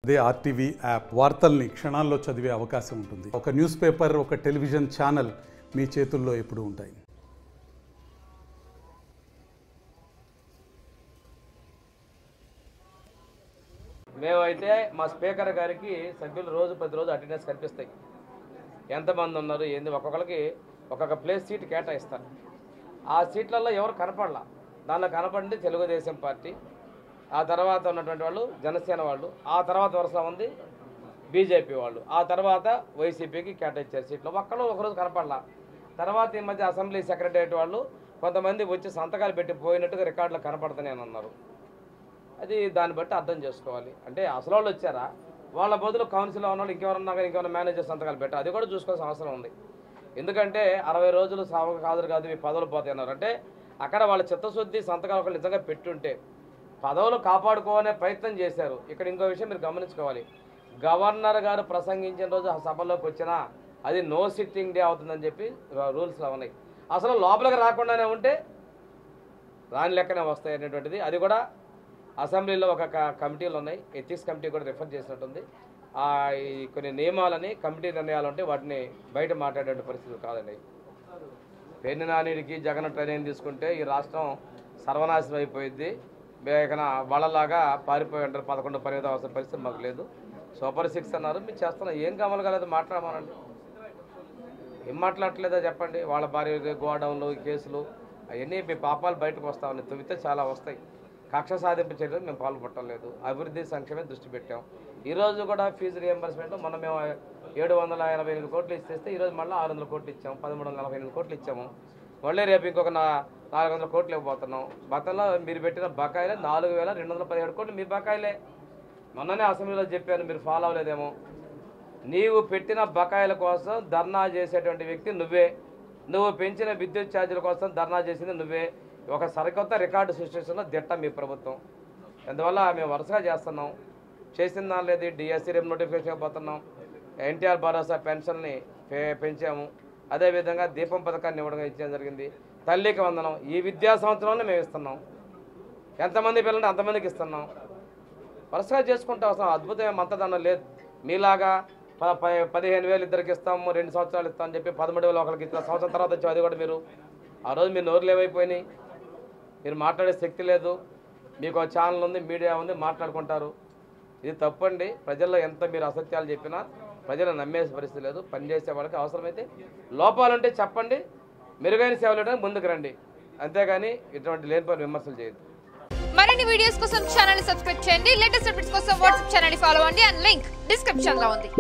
అదే RTV app వార్తల్ని క్షణాల్లో చదివే అవకాశం ఉంటుంది. ఒక న్యూస్ పేపర్, ఒక టెలివిజన్ ఛానల్ మీ చేతుల్లో ఎప్పుడూ ఉంటాయి. మేమైతే మా స్పీకర్ గారికి సభ్యులు ప్రతిరోజు అటెండెన్స్ కనిపిస్తాయి. ఎంతమంది ఉన్నారు ఏంది, ఒక్కొక్కరికి ఒక్కొక్క ప్లేస్ సీట్ కేటాయిస్తారు. ఆ సీట్లలో ఎవరు కనపడలా. దానిలో కనపడింది తెలుగుదేశం పార్టీ, ఆ తర్వాత ఉన్నటువంటి వాళ్ళు జనసేన వాళ్ళు, ఆ తర్వాత వరుసలో ఉంది బీజేపీ వాళ్ళు, ఆ తర్వాత వైసీపీకి కేటాయించారు సీట్లు. ఒక్కరు ఒకరోజు కనపడలా. తర్వాత ఈ మధ్య అసెంబ్లీ సెక్రటరియట్ వాళ్ళు కొంతమంది వచ్చి సంతకాలు పెట్టి పోయినట్టుగా రికార్డులో కనపడుతున్నాయని అన్నారు. అది దాన్ని బట్టి అర్థం చేసుకోవాలి. అంటే అసలు వాళ్ళు వచ్చారా, వాళ్ళ బదులు కౌన్సిల్లో ఉన్న వాళ్ళు ఇంకెవరన్నా కానీ ఇంకెవరైనా మేనేజర్ సంతకాలు పెట్టారు, అది కూడా చూసుకోవాల్సిన అవసరం ఉంది. ఎందుకంటే 60 రోజులు సభకు హాజరు కాదు, మీ పదవులు పోతాయి అన్నారు. అంటే అక్కడ వాళ్ళ చిత్తశుద్ధి సంతకాలు ఒకళ్ళు నిజంగా పెట్టుంటే పదవులు కాపాడుకోవాలనే ప్రయత్నం చేశారు. ఇక్కడ ఇంకో విషయం మీరు గమనించుకోవాలి. గవర్నర్ గారు ప్రసంగించిన రోజు ఆ సభలోకి వచ్చినా అది నో సిట్టింగ్ డే అవుతుందని చెప్పి రూల్స్లో ఉన్నాయి. అసలు లోపలికి రాకుండానే ఉంటే రాని లెక్కనే వస్తాయి అనేటువంటిది. అది కూడా అసెంబ్లీలో ఒక కమిటీలు ఉన్నాయి, ఎథిక్స్ కమిటీ కూడా రిఫర్ చేసినట్టుంది. ఈ కొన్ని నియమాలని కమిటీ నిర్ణయాలు ఉంటే వాటిని బయట మాట్లాడే పరిస్థితులు కాదండి. పెన్ను నానిడికి జగన్ ట్రైనింగ్ తీసుకుంటే ఈ రాష్ట్రం సర్వనాశనం అయిపోయింది. ఇక వాళ్ళలాగా పారిపోయి ఉంటారు. 11-12 అవసరం పరిస్థితి మాకు లేదు. సూపర్ 6 అన్నారు, మీరు చేస్తున్నా ఏం కావాలి కాలేదు మాట్లాడమనండి. ఏం మాట్లాడట్లేదో చెప్పండి. వాళ్ళ భార్య గోడౌన్లు కేసులు అవన్నీ మీ పాపాలు బయటకు వస్తా ఉన్నాయి. తవ్వితే చాలా వస్తాయి. కక్ష సాధింపు చర్యలు మేము పాల్పట్టలేదు. అభివృద్ధి సంక్షేమే దృష్టి పెట్టాం. ఈరోజు కూడా ఫీజు రియంబర్స్మెంట్ మనం మేము 788 కోట్లు ఇస్తే ఈరోజు మళ్ళీ 600 కోట్లు ఇచ్చాము, 1348 కోట్లు ఇచ్చాము. మళ్ళీ రేపు ఇంకొక 400 కోట్లు ఇవ్వబోతున్నాం. గతంలో మీరు పెట్టిన బకాయిలే 4217 కోట్లు మీ బకాయిలే. మొన్ననే అసెంబ్లీలో చెప్పాను, మీరు ఫాలో అవ్వలేదేమో. నీవు పెట్టిన బకాయిల కోసం ధర్నా చేసేటువంటి వ్యక్తి నువ్వే. నువ్వు పెంచిన విద్యుత్ ఛార్జీల కోసం ధర్నా చేసింది నువ్వే. ఒక సరికొత్త రికార్డు సృష్టిస్తున్న దిట్ట మీ ప్రభుత్వం. అందువల్ల మేము వరుసగా చేస్తున్నాం. చేసిందా లేదు, డిఎస్సీ రేపు నోటిఫికేషన్ ఇవ్వబోతున్నాం. ఎన్టీఆర్ భరోసా పెన్షన్ని పెంచాము. అదేవిధంగా దీపం పథకాన్ని ఇచ్చడం జరిగింది. తల్లికి వందనం ఈ విద్యా సంవత్సరంలో మేము ఇస్తున్నాం. ఎంతమంది పిల్లలు అంతమందికి ఇస్తున్నాం. వరుసగా చేసుకుంటూ వస్తాం. అద్భుతమైన మంతదనం లేదు. మీలాగా 15,000 ఇద్దరికి ఇస్తాము, 2 సంవత్సరాలు ఇస్తామని చెప్పి 13,000 ఒకరికి ఇచ్చిన సంవత్సరం తర్వాత వచ్చాం. అది కూడా మీరు ఆ రోజు మీ నోరులు ఏమైపోయినాయి. మీరు మాట్లాడే శక్తి లేదు. మీకు ఛానల్ ఉంది, మీడియా ఉంది, మాట్లాడుకుంటారు. ఇది తప్పండి. ప్రజల్లో ఎంత మీరు అసత్యాలు చెప్పినా ప్రజలు నమ్మే పరిస్థితి లేదు. పనిచేసే వాళ్ళకి అవసరమైతే లోపాలుంటే చెప్పండి, మెరుగైన సేవలు ఇవ్వడానికి ముందుకు రండి. అంతేగాని ఇటువంటి లేనిపోయిన విమర్శలు చేయదు. మరిన్ని వీడియోస్ కోసం ఛానల్ ని సబ్స్క్రైబ్ చేయండి. లేటెస్ట్ అప్డేట్స్ కోసం వాట్సాప్ ఛానల్ ని ఫాలో అవ్వండి. అండ్ లింక్ డిస్క్రిప్షన్ లో ఉంది.